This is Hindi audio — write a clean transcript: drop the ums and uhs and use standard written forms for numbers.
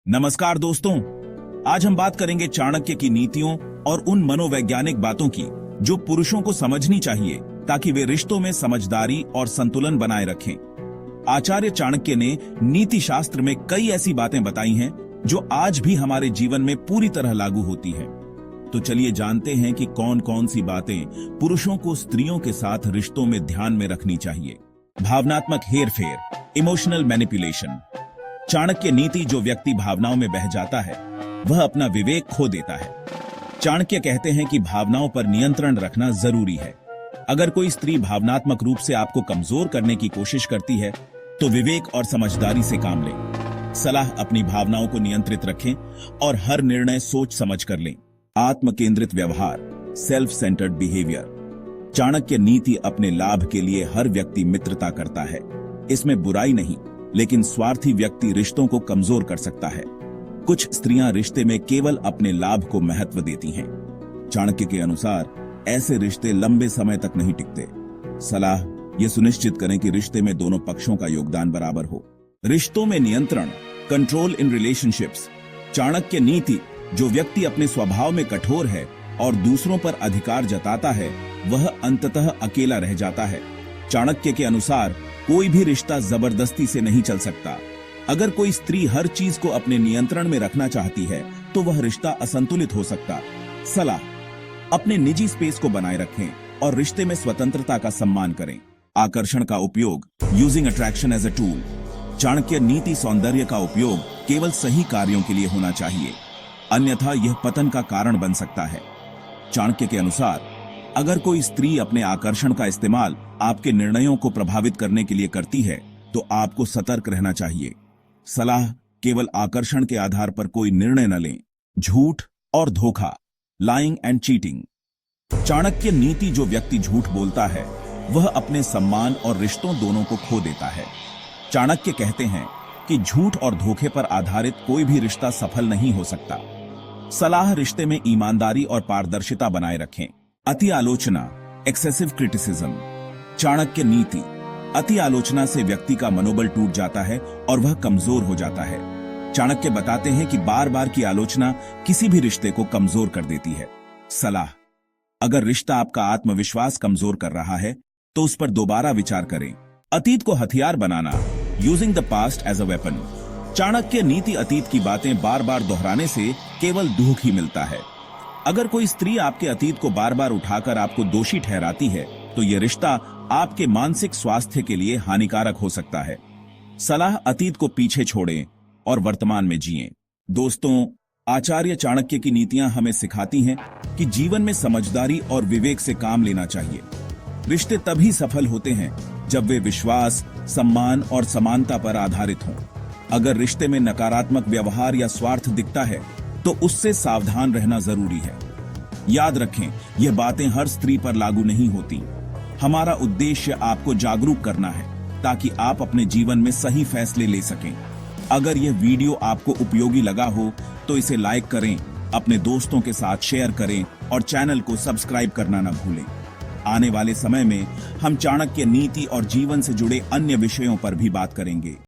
नमस्कार दोस्तों, आज हम बात करेंगे चाणक्य की नीतियों और उन मनोवैज्ञानिक बातों की जो पुरुषों को समझनी चाहिए ताकि वे रिश्तों में समझदारी और संतुलन बनाए रखें। आचार्य चाणक्य ने नीति शास्त्र में कई ऐसी बातें बताई हैं जो आज भी हमारे जीवन में पूरी तरह लागू होती हैं। तो चलिए जानते हैं कि कौन कौन सी बातें पुरुषों को स्त्रियों के साथ रिश्तों में ध्यान में रखनी चाहिए। भावनात्मक हेरफेर, इमोशनल मैनिपुलेशन। चाणक्य नीति: जो व्यक्ति भावनाओं में बह जाता है वह अपना विवेक खो देता है। चाणक्य कहते हैं कि भावनाओं पर नियंत्रण रखना जरूरी है। अगर कोई स्त्री भावनात्मक रूप से आपको कमजोर करने की कोशिश करती है तो विवेक और समझदारी से काम लें। सलाह: अपनी भावनाओं को नियंत्रित रखें और हर निर्णय सोच समझ कर लें। आत्म केंद्रित व्यवहार, सेल्फ सेंटर्ड बिहेवियर। चाणक्य नीति अपने लाभ के लिए हर व्यक्ति मित्रता करता है। इसमें बुराई नहीं, लेकिन स्वार्थी व्यक्ति रिश्तों को कमजोर कर सकता है। कुछ स्त्रियां रिश्ते में केवल अपने लाभ को महत्व देती हैं। चाणक्य के अनुसार ऐसे रिश्ते लंबे समय तक नहीं टिकते। सलाह: यह सुनिश्चित करें कि रिश्ते में दोनों पक्षों का योगदान बराबर हो। रिश्तों में नियंत्रण, कंट्रोल इन रिलेशनशिप्स। चाणक्य नीति: जो व्यक्ति अपने स्वभाव में कठोर है और दूसरों पर अधिकार जताता है वह अंततः अकेला रह जाता है। चाणक्य के अनुसार कोई भी रिश्ता जबरदस्ती से नहीं चल सकता। अगर कोई स्त्री हर चीज को अपने नियंत्रण में रखना चाहती है तो वह रिश्ता असंतुलित हो सकता। सलाह: अपने निजी स्पेस को बनाए रखें और रिश्ते में स्वतंत्रता का सम्मान करें। आकर्षण का उपयोग, using attraction as a tool. Chanakya नीति: सौंदर्य का उपयोग केवल सही कार्यों के लिए होना चाहिए, अन्यथा यह पतन का कारण बन सकता है। चाणक्य के अनुसार अगर कोई स्त्री अपने आकर्षण का इस्तेमाल आपके निर्णयों को प्रभावित करने के लिए करती है तो आपको सतर्क रहना चाहिए। सलाह: केवल आकर्षण के आधार पर कोई निर्णय न लें। झूठ और धोखा, लाइंग एंड चीटिंग। चाणक्य नीति: जो व्यक्ति झूठ बोलता है वह अपने सम्मान और रिश्तों दोनों को खो देता है। चाणक्य कहते हैं कि झूठ और धोखे पर आधारित कोई भी रिश्ता सफल नहीं हो सकता। सलाह: रिश्ते में ईमानदारी और पारदर्शिता बनाए रखें। अति आलोचना, एक्सेसिव क्रिटिसिज्म। चाणक्य नीति: अति आलोचना से व्यक्ति का मनोबल टूट जाता है और वह कमजोर हो जाता है। चाणक्य बताते हैं कि बार बार की आलोचना किसी भी रिश्ते को कमजोर कर देती है। सलाह: अगर रिश्ता आपका आत्मविश्वास कमजोर कर रहा है तो उस पर दोबारा विचार करें। अतीत को हथियार बनाना, using the past as a weapon. Chanakya नीति: अतीत की बातें बार बार दोहराने से केवल दुख ही मिलता है। अगर कोई स्त्री आपके अतीत को बार बार उठाकर आपको दोषी ठहराती है तो यह रिश्ता आपके मानसिक स्वास्थ्य के लिए हानिकारक हो सकता है। सलाह: अतीत को पीछे छोड़ें और वर्तमान में जिएं। दोस्तों, आचार्य चाणक्य की नीतियां हमें सिखाती हैं कि जीवन में समझदारी और विवेक से काम लेना चाहिए। रिश्ते तभी सफल होते हैं जब वे विश्वास, सम्मान और समानता पर आधारित हों। अगर रिश्ते में नकारात्मक व्यवहार या स्वार्थ दिखता है तो उससे सावधान रहना जरूरी है। याद रखें, यह बातें हर स्त्री पर लागू नहीं होती। हमारा उद्देश्य आपको जागरूक करना है ताकि आप अपने जीवन में सही फैसले ले सकें। अगर यह वीडियो आपको उपयोगी लगा हो तो इसे लाइक करें, अपने दोस्तों के साथ शेयर करें और चैनल को सब्सक्राइब करना न भूलें। आने वाले समय में हम चाणक्य नीति और जीवन से जुड़े अन्य विषयों पर भी बात करेंगे।